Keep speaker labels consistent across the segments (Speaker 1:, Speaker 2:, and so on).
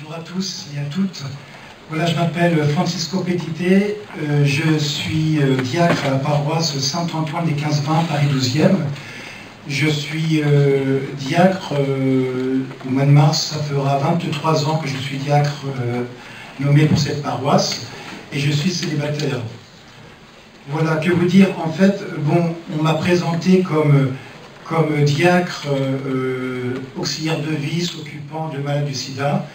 Speaker 1: Bonjour à tous et à toutes. Voilà, je m'appelle Francisco Petité, je suis diacre à la paroisse Saint-Antoine des 15-20, Paris 12e. Je suis diacre au mois de mars, ça fera 23 ans que je suis diacre nommé pour cette paroisse, et je suis célibataire. Voilà, que vous dire, en fait, bon, on m'a présenté comme diacre auxiliaire de vie, s'occupant de malades du sida.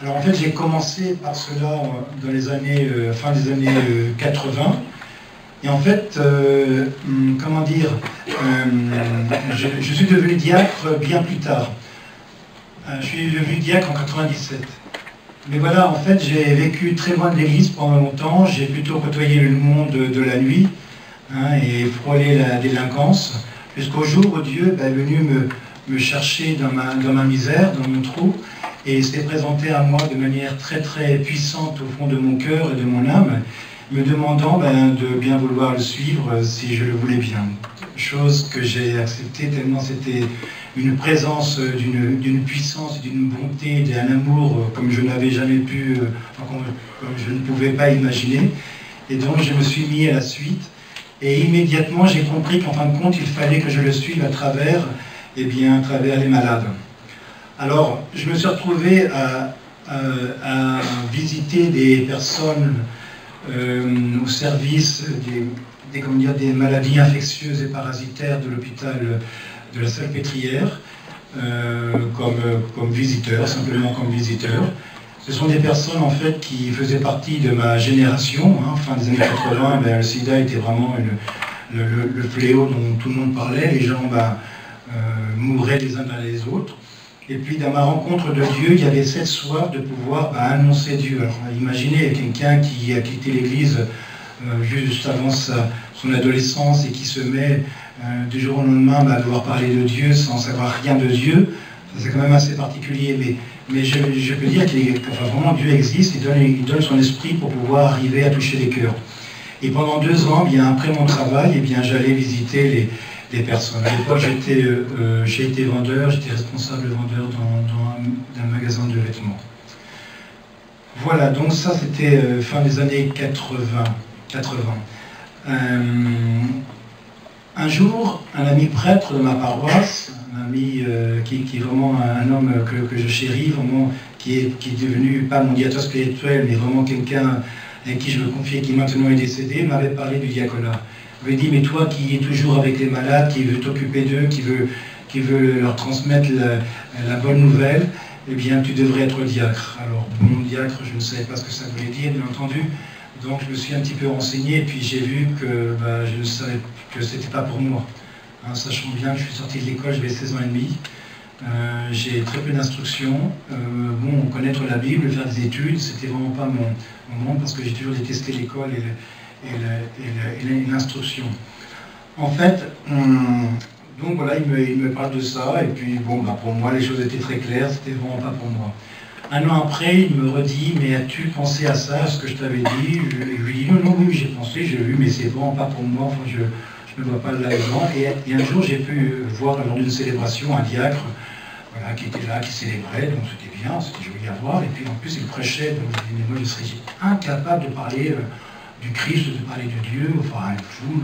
Speaker 1: Alors en fait, j'ai commencé par cela dans les années, fin des années 80. Et en fait, comment dire, je suis devenu diacre bien plus tard. Je suis devenu diacre en 97. Mais voilà, en fait, j'ai vécu très loin de l'église pendant longtemps. J'ai plutôt côtoyé le monde de la nuit et frôlé la délinquance. Jusqu'au jour où Dieu est venu me chercher dans ma misère, dans mon trou, et s'est présenté à moi de manière très très puissante au fond de mon cœur et de mon âme, me demandant de bien vouloir le suivre si je le voulais bien. Chose que j'ai acceptée tellement c'était une présence d'une puissance, d'une bonté, d'un amour comme je n'avais jamais pu, comme je ne pouvais pas imaginer. Et donc je me suis mis à la suite. Et immédiatement, j'ai compris qu'en fin de compte, il fallait que je le suive à travers les malades. Alors, je me suis retrouvé à visiter des personnes au service des maladies infectieuses et parasitaires de l'hôpital de la Salpêtrière, comme visiteur, simplement comme visiteur. Ce sont des personnes en fait qui faisaient partie de ma génération, fin des années 80, le sida était vraiment le fléau dont tout le monde parlait, les gens mouraient les uns derrière les autres. Et puis dans ma rencontre de Dieu, il y avait cette soif de pouvoir annoncer Dieu. Alors imaginez quelqu'un qui a quitté l'église juste avant son adolescence et qui se met du jour au lendemain à devoir parler de Dieu sans savoir rien de Dieu. C'est quand même assez particulier, mais je peux dire que vraiment Dieu existe, il donne son esprit pour pouvoir arriver à toucher les cœurs. Et pendant 2 ans, après mon travail, j'allais visiter les personnes. À l'époque, j'ai été vendeur, j'étais responsable vendeur dans un magasin de vêtements. Voilà, donc ça c'était fin des années 80. Un jour, un ami prêtre de ma paroisse, un ami qui est vraiment un homme que je chéris, vraiment, qui est devenu, pas mon diacre spirituel, mais vraiment quelqu'un avec qui je me confiais, qui maintenant est décédé, m'avait parlé du diaconat. Il m'avait dit, mais toi qui es toujours avec les malades, qui veut t'occuper d'eux, qui veut leur transmettre la bonne nouvelle, eh bien tu devrais être diacre. Alors, mon diacre, je ne savais pas ce que ça voulait dire, bien entendu. Donc je me suis un petit peu renseigné et puis j'ai vu que je ne savais que ce n'était pas pour moi. Sachant bien que je suis sorti de l'école, j'avais 16 ans et demi. J'ai très peu d'instruction. Connaître la Bible, faire des études, c'était vraiment pas mon monde parce que j'ai toujours détesté l'école et l'instruction. En fait, donc voilà, il me parle de ça et puis pour moi les choses étaient très claires, c'était vraiment pas pour moi. 1 an après, il me redit, mais as-tu pensé à ça, à ce que je t'avais dit? Je lui dis, non, oui, j'ai pensé, j'ai vu, mais c'est vraiment pas pour moi, enfin, je ne vois pas là-dedans. Et un jour, j'ai pu voir lors d'une célébration un diacre qui était là, qui célébrait, donc c'était bien, c'était joli à voir. Et puis en plus, il prêchait, donc je dis, mais moi, je serais incapable de parler du Christ, de parler de Dieu, enfin, fou.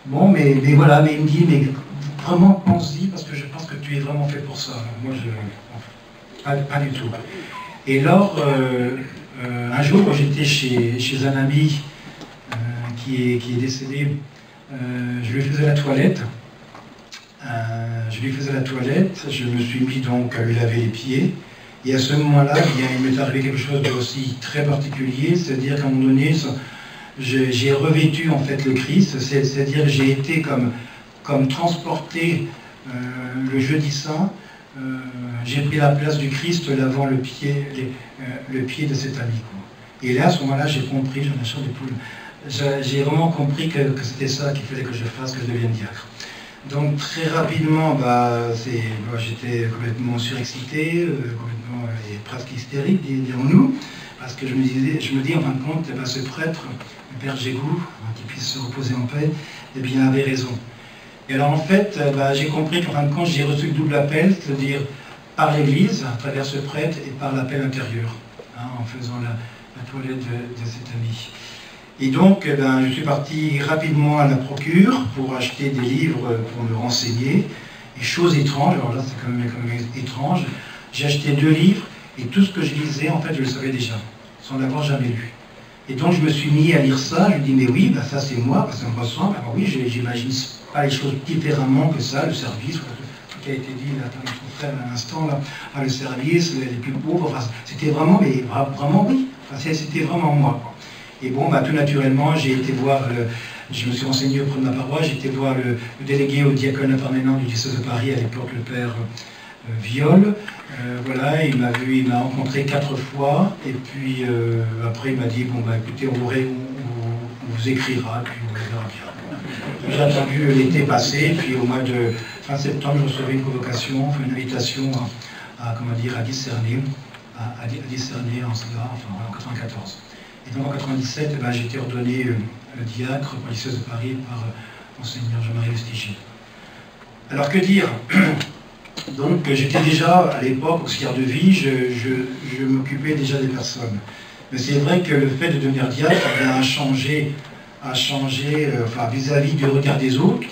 Speaker 1: Bon, mais voilà, mais il me dit, mais vraiment, pense-y, parce que je pense que tu es vraiment fait pour ça. Moi, pas du tout. Et lors, un jour, quand j'étais chez un ami qui est décédé, je lui faisais la toilette. Je me suis mis donc à lui laver les pieds. Et à ce moment-là, il m'est arrivé quelque chose de aussi très particulier, c'est-à-dire qu'à un moment donné, j'ai revêtu en fait le Christ, c'est-à-dire que j'ai été comme transporté le jeudi saint. J'ai pris la place du Christ lavant le pied de cet ami. Et là, à ce moment-là, j'ai compris, j'en ai chair de poule, j'ai vraiment compris que c'était ça qu'il fallait que je fasse, que je devienne diacre. Donc très rapidement, j'étais complètement surexcité, complètement presque hystérique, dirons-nous, parce que je me dis en fin de compte, ce prêtre, le père Gégou, qui puisse se reposer en paix, avait raison. Et alors en fait, j'ai compris qu'en fin de compte, j'ai reçu le double appel, c'est-à-dire par l'Église, à travers ce prêtre, et par l'appel intérieur, hein, en faisant la toilette de cet ami. Et donc, je suis parti rapidement à la procure pour acheter des livres pour me renseigner. Et chose étrange, alors là c'est quand même étrange, j'ai acheté 2 livres, et tout ce que je lisais, en fait, je le savais déjà, sans l'avoir jamais lu. Et donc je me suis mis à lire ça, je me dis, mais oui, ça c'est moi, ça me ressemble. Alors oui, j'imagine pas les choses différemment que ça, le service, ce qui a été dit là, par notre frère à l'instant, là, le service, les plus pauvres, enfin, c'était vraiment, mais vraiment oui, enfin, c'était vraiment moi, quoi. Et bon, tout naturellement, j'ai été voir, je me suis renseigné auprès de ma paroisse, j'ai été voir le délégué au diaconat permanent du diocèse de Paris, à l'époque le père Viol. Voilà, il m'a vu, il m'a rencontré 4 fois, et puis après il m'a dit, bon écoutez, on vous écrira, puis on verra bien. J'ai attendu l'été passé, puis au mois de fin septembre, je recevais une convocation, une invitation à discerner, en cela, enfin en 94. Et donc en 97, j'ai été ordonné diacre pour le diocèse de Paris par Monseigneur Jean-Marie Lustiger. Alors que dire? Donc j'étais déjà, à l'époque, auxiliaire de vie, je m'occupais déjà des personnes. Mais c'est vrai que le fait de devenir diacre a changé enfin, vis-à-vis du regard des autres.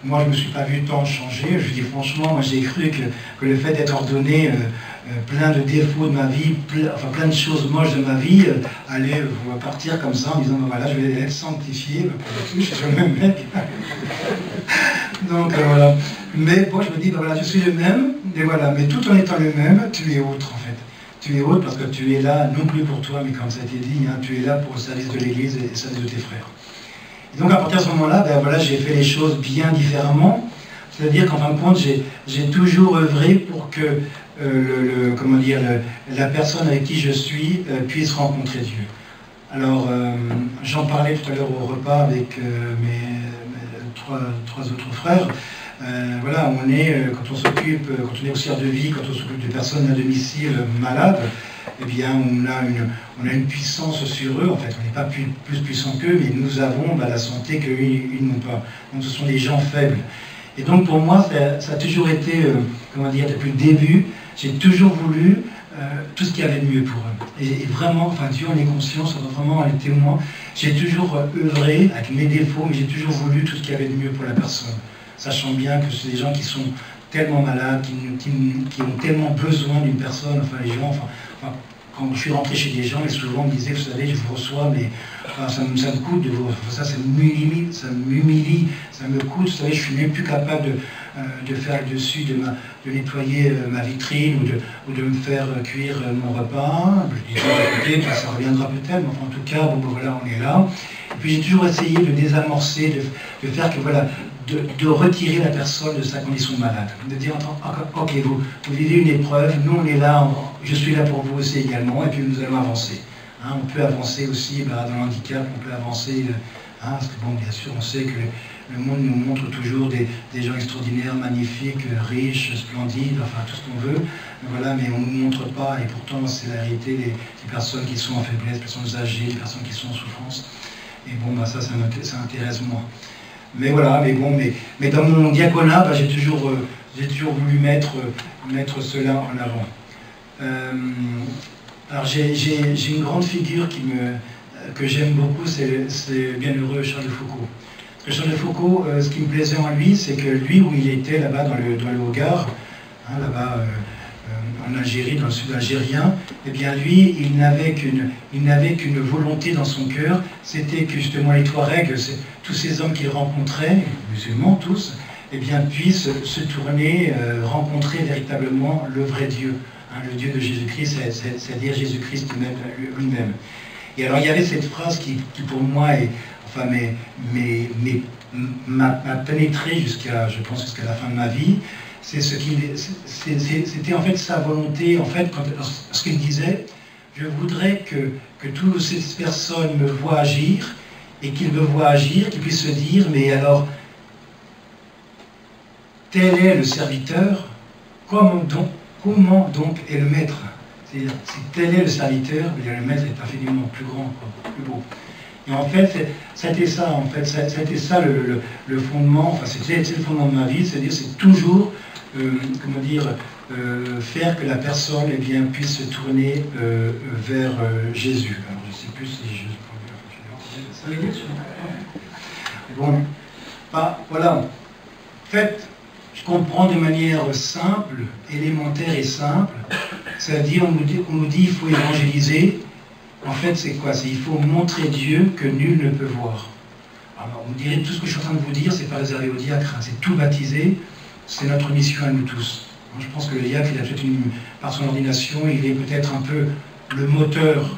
Speaker 1: Moi, je ne me suis pas vu tant changer. Je dis franchement, moi j'ai cru que le fait d'être ordonné, plein de défauts de ma vie, plein de choses moches de ma vie, allait partir comme ça en disant, voilà, je vais être sanctifié, je suis le même mec. Donc voilà. Mais bon, je me dis, voilà, je suis le même, mais tout en étant le même, tu es autre en fait. Tu es autre parce que tu es là, non plus pour toi, mais comme ça a été dit, hein, tu es là pour le service de l'Église et le service de tes frères. Et donc à partir de ce moment-là, j'ai fait les choses bien différemment. C'est-à-dire qu'en fin de compte, j'ai toujours œuvré pour que la personne avec qui je suis puisse rencontrer Dieu. Alors, j'en parlais tout à l'heure au repas avec mes 3 autres frères. Voilà, quand on est auxiliaire de vie, quand on s'occupe de personnes à domicile malades, eh bien, on a une puissance sur eux. En fait, on n'est pas plus puissant qu'eux, mais nous avons la santé qu'eux, ils n'ont pas. Donc, ce sont des gens faibles. Et donc, pour moi, ça a toujours été, depuis le début, j'ai toujours voulu tout ce qui allait de mieux pour eux. Et vraiment, enfin, Dieu en est conscient, ça doit vraiment aller témoin. J'ai toujours œuvré avec mes défauts, mais j'ai toujours voulu tout ce qui allait de mieux pour la personne. Sachant bien que c'est des gens qui sont tellement malades, qui ont tellement besoin d'une personne, enfin les gens, quand je suis rentré chez des gens, et souvent on me disait, vous savez, je vous reçois, mais ça me coûte de vous, ça m'humilie, ça me coûte, vous savez, je suis même plus capable de faire le dessus, de nettoyer ma vitrine ou de me faire cuire mon repas. Je disais, écoutez, ça reviendra peut-être, mais enfin, en tout cas, voilà, on est là. Et puis j'ai toujours essayé de désamorcer, de faire que, voilà, de retirer la personne de sa condition de malade. De dire, ok, vous vivez une épreuve, nous on est là, je suis là pour vous aussi également, et puis nous allons avancer. Hein, on peut avancer aussi dans le handicap, on peut avancer, parce que bon, bien sûr, on sait que le monde nous montre toujours des gens extraordinaires, magnifiques, riches, splendides, enfin tout ce qu'on veut, voilà, mais on ne nous montre pas, et pourtant c'est la réalité des personnes qui sont en faiblesse, des personnes âgées, des personnes qui sont en souffrance. Et bon, ça intéresse moi. Mais voilà, mais dans mon diaconat, j'ai toujours voulu mettre cela en avant. Alors j'ai une grande figure que j'aime beaucoup, c'est le bienheureux Charles de Foucauld. Parce que Charles de Foucauld, ce qui me plaisait en lui, c'est que lui, où il était là-bas dans le Haut-Gard, hein, là-bas en Algérie, dans le sud algérien, eh bien lui, il n'avait qu'une volonté dans son cœur, c'était que justement les Touaregs, tous ces hommes qu'il rencontrait, musulmans tous, eh bien puissent se tourner, rencontrer véritablement le vrai Dieu, hein, le Dieu de Jésus-Christ, c'est-à-dire Jésus-Christ lui-même. Et alors il y avait cette phrase qui pour moi m'a pénétré jusqu'à la fin de ma vie. C'était en fait sa volonté, en fait, ce qu'il disait, je voudrais que toutes ces personnes me voient agir, et qu'ils me voient agir, qu'ils puissent se dire, mais alors, tel est le serviteur, comment donc est le maître? C'est-à-dire, si tel est le serviteur, le maître est infiniment plus grand, plus beau. Et en fait, c'était ça, le fondement, enfin c'était le fondement de ma vie, c'est-à-dire c'est toujours, faire que la personne eh bien, puisse se tourner vers Jésus. Alors, je ne sais plus si je... 5 minutes. Bon, bah, voilà. En fait, je comprends de manière simple, élémentaire et simple. C'est-à-dire, on nous dit il faut évangéliser. En fait, c'est quoi? C'est il faut montrer Dieu que nul ne peut voir. Alors, vous direz, tout ce que je suis en train de vous dire, c'est pas réservé aux diacres, hein, c'est tout baptisé, c'est notre mission à nous tous. Je pense que le diacre, il a peut-être par son ordination, il est peut-être un peu le moteur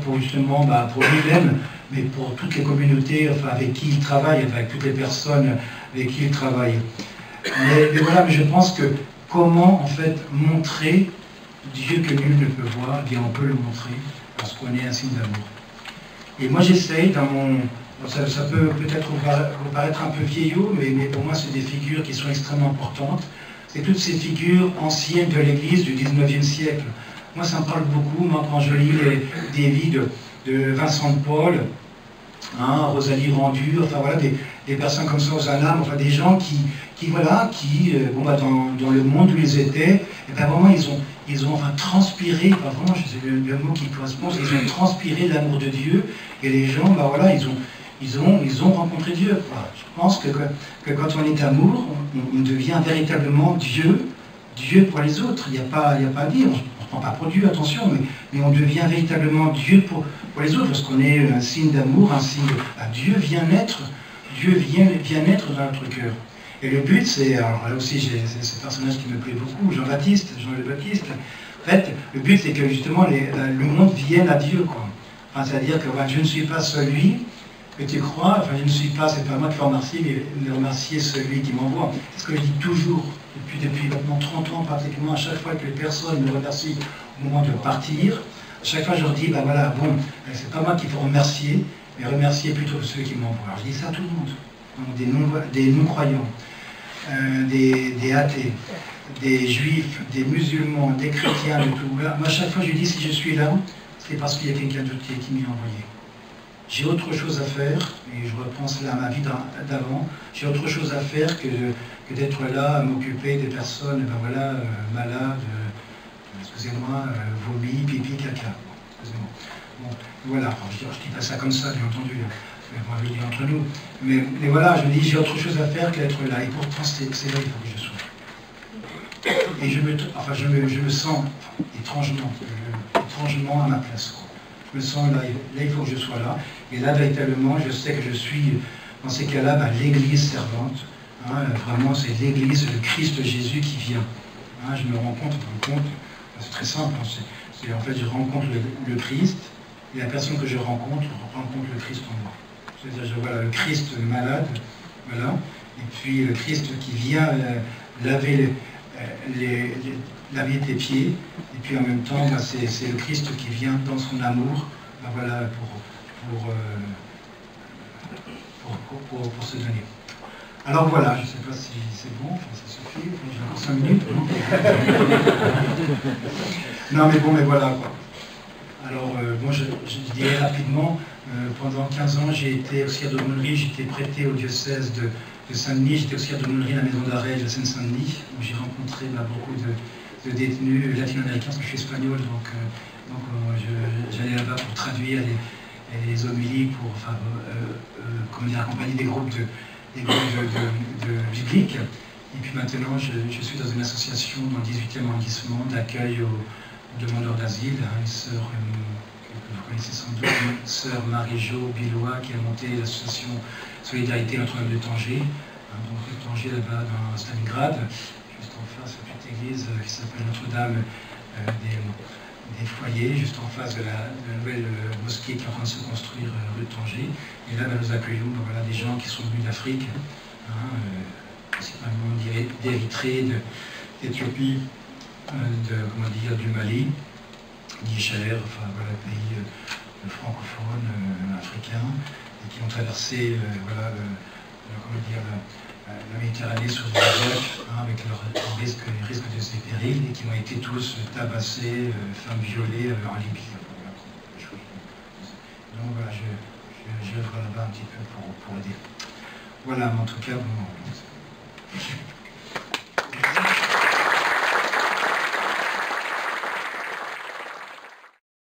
Speaker 1: pour justement, pour lui-même, mais pour toutes les communautés enfin, avec qui il travaille, avec toutes les personnes avec qui il travaille. Mais voilà, mais je pense que comment en fait montrer Dieu que nul ne peut voir, eh bien on peut le montrer parce qu'on est un signe d'amour. Et moi j'essaye dans mon... Ça peut peut-être vous paraître un peu vieillot, mais pour moi c'est des figures qui sont extrêmement importantes. C'est toutes ces figures anciennes de l'Église du 19e siècle. Moi ça me parle beaucoup, moi, quand je lis des vies de Vincent de Paul, hein, Rosalie Rendu, enfin voilà, des personnes comme ça aux Anam, enfin des gens qui dans le monde où ils étaient, et ben vraiment ils ont enfin transpiré, enfin vraiment c'est le mot qui correspond, ils ont transpiré l'amour de Dieu, et les gens, ben voilà, ils ont rencontré Dieu. Voilà. Je pense que quand on est amour, on devient véritablement Dieu pour les autres. Il n'y a pas à dire. On ne prend pas pour Dieu, attention, mais on devient véritablement Dieu pour les autres, parce qu'on est un signe d'amour, un signe de... Dieu vient naître dans notre cœur. Et le but, c'est, alors là aussi, c'est ce personnage qui me plaît beaucoup, Jean le Baptiste. En fait, le but, c'est que justement, le monde vienne à Dieu, quoi. Enfin, c'est-à-dire que je ne suis pas celui que tu crois, enfin, je ne suis pas, c'est pas moi qui faut remercier, mais remercier celui qui m'envoie. C'est ce que je dis toujours, depuis maintenant 30 ans, pratiquement, à chaque fois que les personnes me remercient au moment de partir, à chaque fois, je leur dis, c'est pas moi qu'il faut remercier, mais remercier plutôt ceux qui m'envoient. Alors, je dis ça à tout le monde. Donc, des non-croyants, des athées, des juifs, des musulmans, des chrétiens, de tout. Moi, à chaque fois, je dis, si je suis là, c'est parce qu'il y a quelqu'un d'autre qui m'y a envoyé. J'ai autre chose à faire, et je repense là à ma vie d'avant, j'ai autre chose à faire que d'être là à m'occuper des personnes malades, excusez-moi, vomi, pipi, caca. Excusez-moi. Bon, voilà, enfin, je dis pas ça comme ça, bien entendu, on va le dire entre nous. Mais voilà, je me dis, j'ai autre chose à faire qu'être là, et pourtant c'est là il faut que je sois. Et je me sens étrangement à ma place, quoi. Je me sens là, il faut que je sois là. Et là, véritablement, je sais que je suis, dans ces cas-là, l'Église servante. Hein, vraiment, c'est l'Église, le Christ Jésus qui vient. Hein, je me rends compte, c'est très simple. Hein, en fait, je rencontre le Christ, et la personne que je rencontre le Christ en moi. C'est-à-dire, voilà le Christ malade, voilà, et puis le Christ qui vient laver tes pieds, et puis en même temps, c'est le Christ qui vient dans son amour, pour se donner. Alors voilà, je ne sais pas si c'est bon, enfin, ça suffit, j'ai encore 5 minutes. Non mais voilà quoi. Alors moi je dirais rapidement, pendant 15 ans j'ai été auxiliaire d'aumônerie, j'étais prêté au diocèse de Saint-Denis, j'étais auxiliaire d'aumônerie à la maison d'arrêt de Seine-Saint-Denis, où j'ai rencontré beaucoup de détenus latino-américains, parce que je suis espagnol, donc j'allais là-bas pour traduire les homélies, pour accompagner des groupes bibliques. Et puis maintenant, je suis dans une association dans le 18e arrondissement d'accueil aux demandeurs d'asile, une sœur que vous connaissez sans doute, une sœur Marie-Jo Billois, qui a monté l'association Solidarité Notre-Dame de Tanger, donc de Tanger là-bas dans Stalingrad, juste en face de cette église qui s'appelle Notre-Dame des Foyers, juste en face de la nouvelle mosquée qui est en train de se construire rue de Tanger. Et là, nous accueillons des gens qui sont venus d'Afrique, principalement d'Érythrée, d'Éthiopie, du Mali, Niger, pays francophones, africains, et qui ont traversé la Méditerranée sur des bateaux avec leurs risques de ces périls, et qui ont été tous tabassés, femmes violées en Libye. Donc voilà, j'œuvre là-bas un petit peu pour aider. Voilà, mais en tout cas, bon.